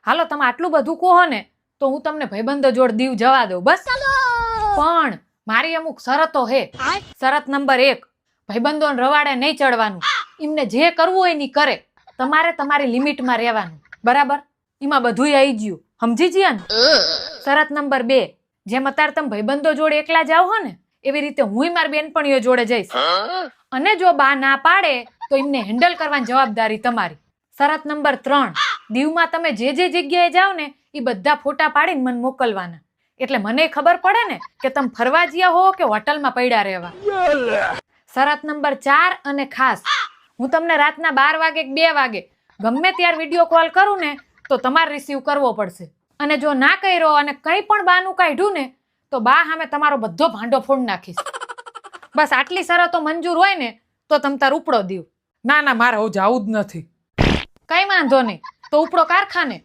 હાલો તમે આટલું બધું કહો ને તો હું તમને ભાઈબંધો જોડ દીવ જવા દઉં બસ. પણ મારી અમુક શરતો હે. શરત નંબર 1, ભાઈબંધોને રવાડે નહીં ચડવાનું. એમને જે કરવું હોય ની કરે. તમારે તમારી લિમિટમાં રહેવાનું, બરાબર? એમાં બધું આવી ગયું, સમજી ગયા ને? શરત નંબર 2, જેમ અત્યારે તમે ભાઈબંધો જોડે એકલા જાવ હો ને એવી રીતે હું મારી બેનપણીઓ જોડે જઈશ. અને જો બા ના પાડે તો એમને હેન્ડલ કરવાની જવાબદારી તમારી. શરત નંબર 3, દીવમાં તમે જે જે જગ્યાએ જાઓ ને એ બધા ફોટા પાડીને મને મોકલવાના, એટલે મને ખબર પડે ને કે તમે ફરવા જ્યા હો કે હોટલમાં પડ્યા રહેવા. શરત નંબર 4 અને ખાસ, હું તમને રાતના 12 વાગે કે 2 વાગે ગમે ત્યારે વિડીયો કોલ કરું ને તો તમારે રિસીવ કરવો પડશે. અને જો ના કર્યો અને કંઈ પણ બાનું કાઢ્યું ને તો બા સામે તમારો બધો ભાંડો ફોડ નાખીશ. બસ આટલી શરતો મંજૂર હોય ને તો તમ તાર ઉપડો દીવ. ના ના, મારે હું જાવું જ નથી. કઈ વાંધો નહીં, તો ઉપડો કારખાને.